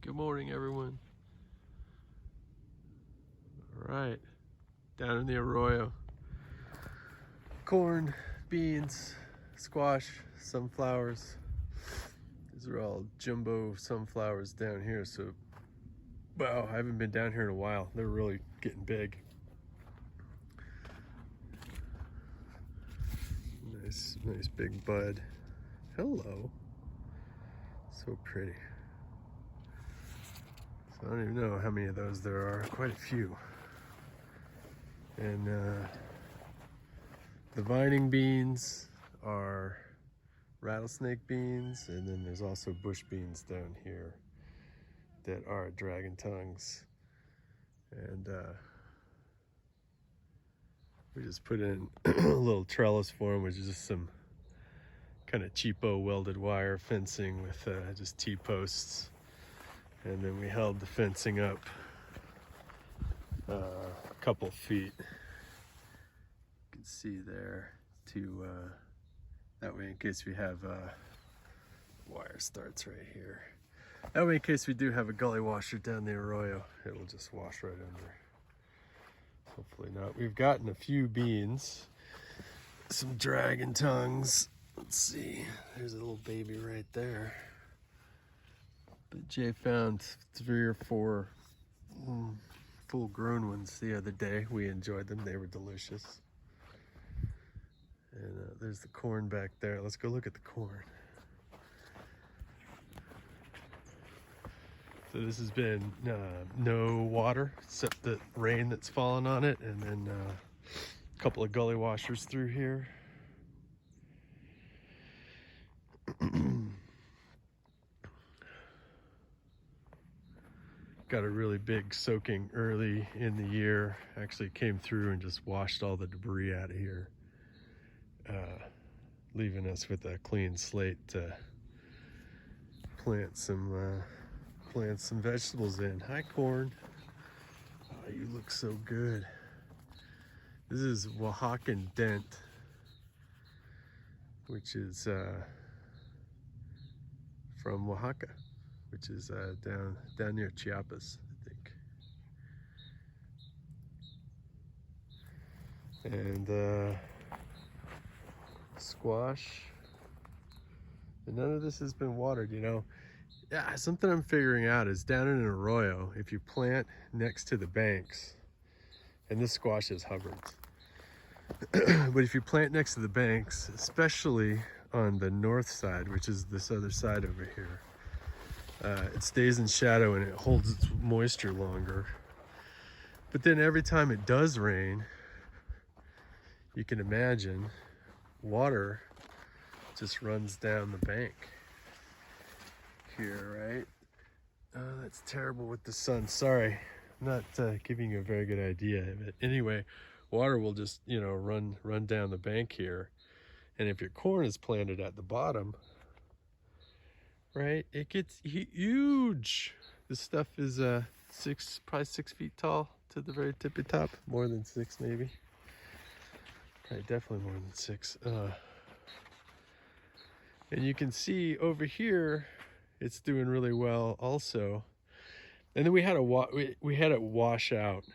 Good morning, everyone. All right, down in the Arroyo. Corn, beans, squash, sunflowers. These are all jumbo sunflowers down here. So, wow, I haven't been down here in a while. They're really getting big. Nice big bud. Hello. So pretty. So I don't even know how many of those there are. Quite a few. And the vining beans are rattlesnake beans, and then there's also bush beans down here that are dragon tongues. And we just put in a little trellis for them, which is just some kind of cheapo welded wire fencing with just T-posts. And then we held the fencing up a couple feet. You can see there to that way in case we have wire starts right here. That way in case we do have a gully washer down the Arroyo, it'll just wash right under. Hopefully not. We've gotten a few beans, some dragon tongues. Let's see, there's a little baby right there. But Jay found 3 or 4 full grown ones the other day. We enjoyed them, they were delicious. And there's the corn back there. Let's go look at the corn. So this has been no water except the rain that's fallen on it, and then a couple of gully washers through here. Got a really big soaking early in the year. Actually came through and just washed all the debris out of here, leaving us with a clean slate to plant some vegetables in. Hi, corn. Oh, you look so good. This is Oaxacan dent, which is from Oaxaca, which is down near Chiapas, I think. And squash. And none of this has been watered, you know. Yeah, something I'm figuring out is down in an arroyo, if you plant next to the banks, and this squash is Hubbard's, but if you plant next to the banks, especially on the north side, which is this other side over here, it stays in shadow and it holds its moisture longer. But then every time it does rain, you can imagine water just runs down the bank here, right? Oh, that's terrible with the sun. Sorry, I'm not giving you a very good idea. But anyway, water will just, you know, run down the bank here. And if your corn is planted at the bottom, right, it gets huge. This stuff is probably 6 feet tall to the very tippy top. More than 6, maybe. Probably definitely more than 6. And you can see over here, it's doing really well also. And then we had it wash out.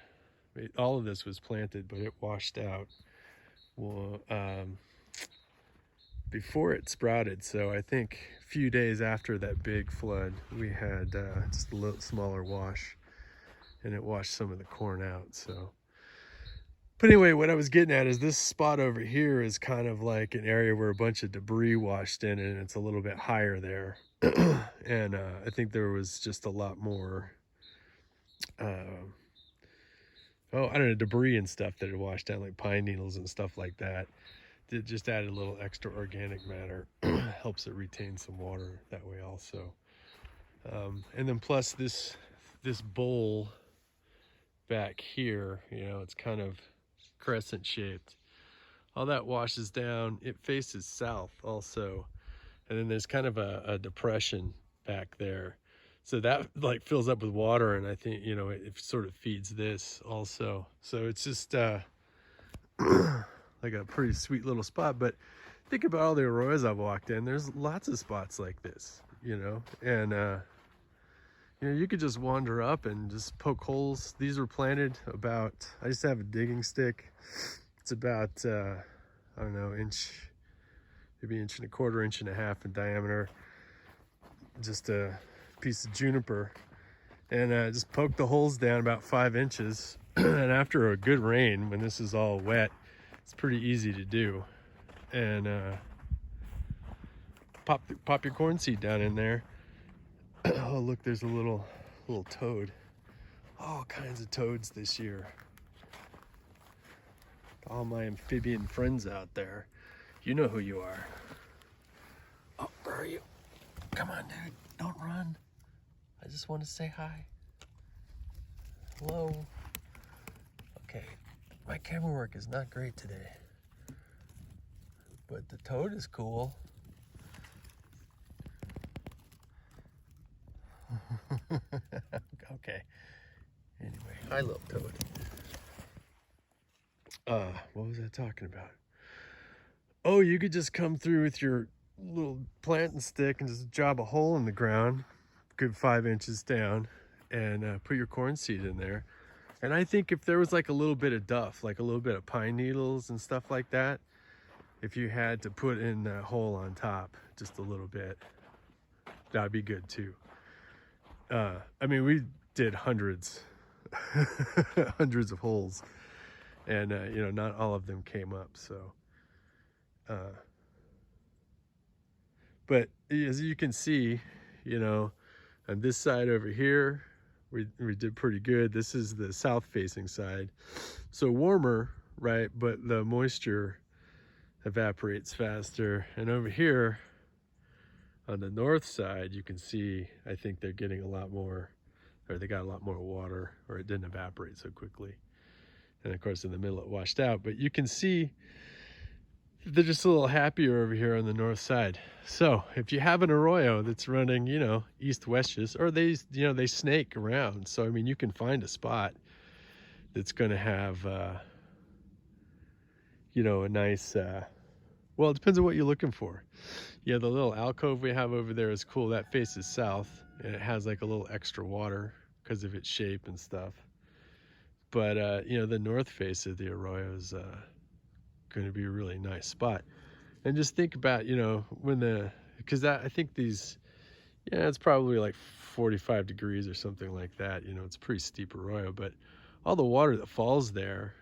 All of this was planted, but it washed out. Well, before it sprouted. So I think a few days after that big flood, we had just a little smaller wash, and it washed some of the corn out. So, but anyway, what I was getting at is this spot over here is kind of like an area where a bunch of debris washed in, and it's a little bit higher there. And I think there was just a lot more, I don't know, debris and stuff that had washed down, like pine needles and stuff like that. It just added a little extra organic matter. Helps it retain some water that way also. And then plus this bowl back here, you know, it's kind of crescent shaped. All that washes down. It faces south also. And then there's kind of a depression back there. So that like fills up with water, and I think, you know, it sort of feeds this also. So it's just like a pretty sweet little spot. But think about all the arroyos I've walked in. There's lots of spots like this, you know, and you know, you could just wander up and just poke holes. These were planted about, I just have a digging stick. It's about, I don't know, maybe inch and a quarter, inch and a half in diameter. Just a piece of juniper. And just poke the holes down about 5 inches. And after a good rain, when this is all wet, it's pretty easy to do. And pop your corn seed down in there. Oh, look, there's a little toad. All kinds of toads this year. All my amphibian friends out there, you know who you are. Oh, where are you? Come on, dude, don't run. I just want to say hi. Hello. Okay, my camera work is not great today, but the toad is cool. Okay. Anyway, hi, little toad. What was I talking about? Oh, you could just come through with your little planting stick and just job a hole in the ground, good 5 inches down, and put your corn seed in there. And I think if there was like a little bit of duff, like a little bit of pine needles and stuff like that, if you had to put in that hole on top just a little bit, that'd be good too. I mean, we did hundreds of holes, and you know, not all of them came up. So but as you can see, you know, on this side over here, we did pretty good. This is the south facing side, so warmer, right? But the moisture evaporates faster. And over here on the north side, you can see, I think they're getting a lot more, or they got a lot more water, or it didn't evaporate so quickly. And of course in the middle it washed out, but you can see they're just a little happier over here on the north side. So if you have an arroyo that's running, you know, east-west, or they, you know, they snake around. So I mean, you can find a spot that's going to have, you know, a nice, well, it depends on what you're looking for. Yeah, the little alcove we have over there is cool. That faces south, and it has like a little extra water because of its shape and stuff. But you know, the north face of the arroyo is going to be a really nice spot. And just think about, you know, because I think these, yeah, it's probably like 45 degrees or something like that. You know, it's a pretty steep arroyo, but all the water that falls there,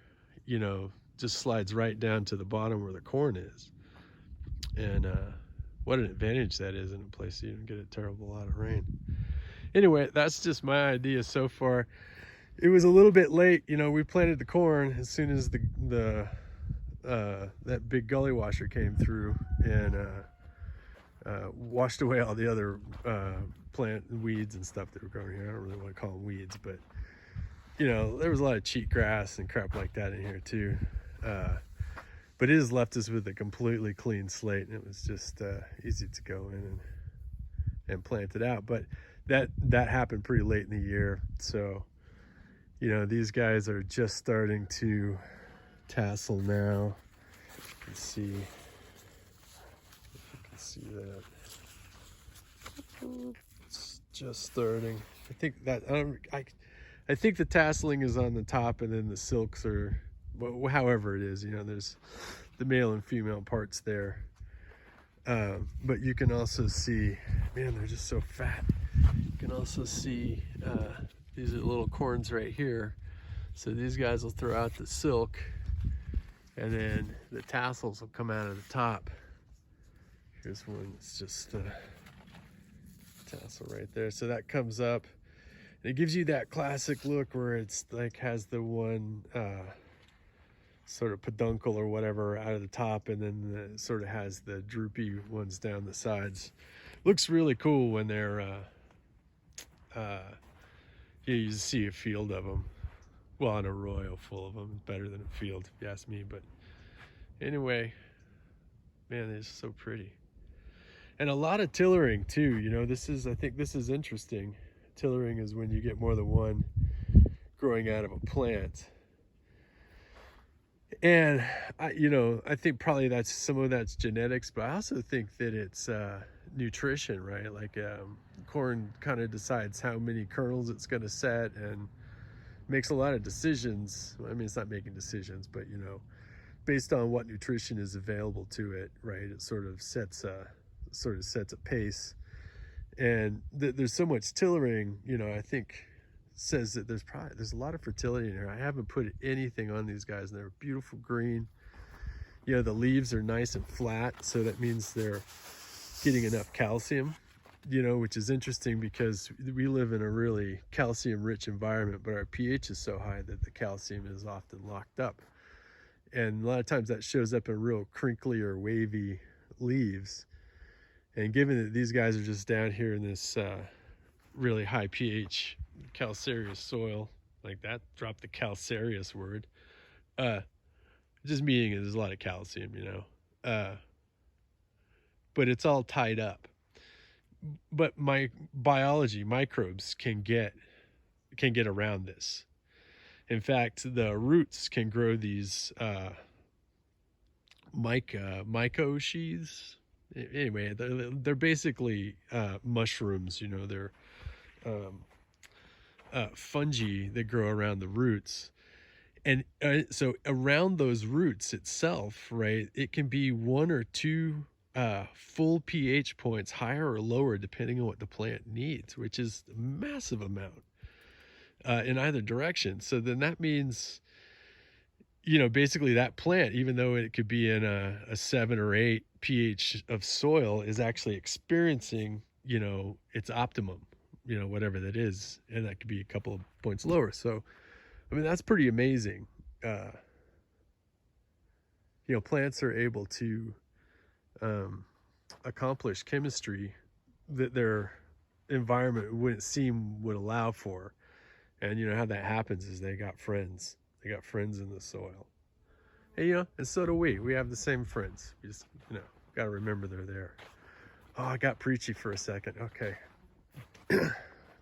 you know, just slides right down to the bottom where the corn is. And what an advantage that is in a place you don't get a terrible lot of rain. Anyway, that's just my idea so far. It was a little bit late, you know, we planted the corn as soon as that big gully washer came through and washed away all the other plant weeds and stuff that were growing here. I don't really want to call them weeds, but you know, there was a lot of cheat grass and crap like that in here too. But it has left us with a completely clean slate, and it was just easy to go in and plant it out. But that happened pretty late in the year, so you know, these guys are just starting to tassel now. Let's see if you can see that. It's just starting. I think that I think the tasseling is on the top, and then the silks are, well, however it is, you know, there's the male and female parts there. But you can also see, man, they're just so fat. You can also see these are little corns right here. So these guys will throw out the silk, and then the tassels will come out of the top. Here's one that's just a tassel right there. So that comes up, and it gives you that classic look where it's like has the one sort of peduncle or whatever out of the top, and then sort of has the droopy ones down the sides. Looks really cool when they're you see a field of them. Well, an arroyo full of them is better than a field, if you ask me. But anyway, man, it's so pretty. And a lot of tillering too, you know. I think this is interesting. Tillering is when you get more than one growing out of a plant. And you know, I think probably some of that's genetics, but I also think that it's nutrition, right? Like corn kind of decides how many kernels it's going to set and makes a lot of decisions. I mean, it's not making decisions, but you know, based on what nutrition is available to it, right? It sort of sets a pace. And there's so much tillering, you know, I think says that there's a lot of fertility in here. I haven't put anything on these guys, and they're beautiful green. You know, the leaves are nice and flat, so that means they're getting enough calcium, you know, which is interesting because we live in a really calcium rich environment, but our pH is so high that the calcium is often locked up. And a lot of times that shows up in real crinkly or wavy leaves. And given that these guys are just down here in this really high pH calcareous soil, like that, drop the calcareous word, just meaning there's a lot of calcium, you know, but it's all tied up. But my biology, microbes can get around this. In fact, the roots can grow these myco sheaths. Anyway, they're basically mushrooms, you know. They're fungi that grow around the roots. And so around those roots itself, right, it can be 1 or 2 full pH points higher or lower depending on what the plant needs, which is a massive amount in either direction. So then that means, you know, basically that plant, even though it could be in a 7 or 8 pH of soil, is actually experiencing, you know, its optimum, you know, whatever that is, and that could be a couple of points lower. So I mean, that's pretty amazing. You know, plants are able to accomplish chemistry that their environment would allow for. And you know how that happens is they got friends. They got friends in the soil. And you know, and so do we. We have the same friends. We just, you know, got to remember they're there. Oh, I got preachy for a second. Okay.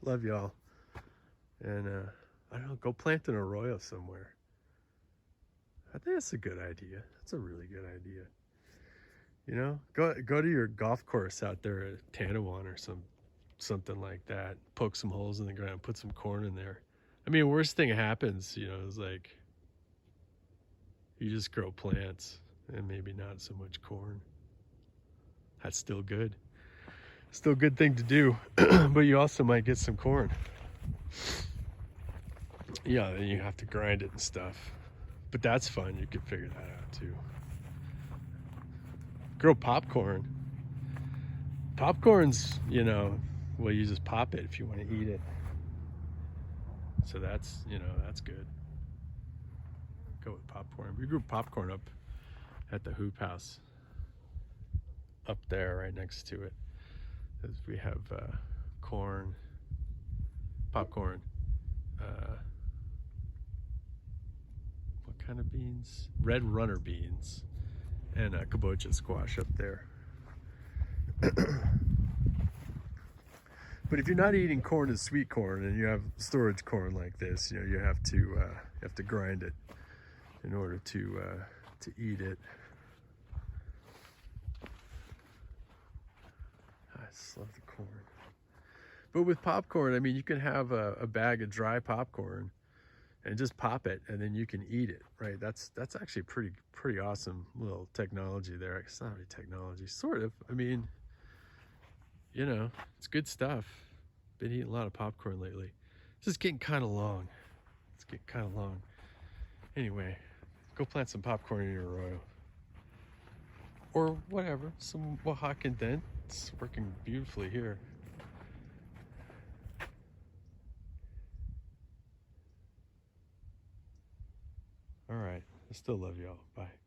Love y'all. And I don't know, go plant an Arroyo somewhere. I think that's a good idea. That's a really good idea. You know, go to your golf course out there at Tanawan or something like that. Poke some holes in the ground, put some corn in there. I mean, worst thing happens, you know, is like you just grow plants and maybe not so much corn. That's still good. Still a good thing to do, but you also might get some corn. Yeah, then you have to grind it and stuff. But that's fun. You can figure that out too. Grow popcorn. Popcorn's, you know, well, you just pop it if you want to eat it. So that's, you know, that's good. Go with popcorn. We grew popcorn up at the hoop house up there right next to it. We have corn, popcorn, what kind of beans? Red runner beans and kabocha squash up there. But if you're not eating corn as sweet corn and you have storage corn like this, you know, you have to grind it in order to eat it. I just love the corn. But with popcorn, I mean, you can have a bag of dry popcorn and just pop it, and then you can eat it, right? That's actually pretty awesome little technology there. It's not really technology, sort of. I mean, you know, it's good stuff. Been eating a lot of popcorn lately. It's just getting kind of long. It's getting kind of long. Anyway, go plant some popcorn in your Arroyo. Or whatever, some Oaxacan dent. It's working beautifully here. All right, I still love y'all. Bye.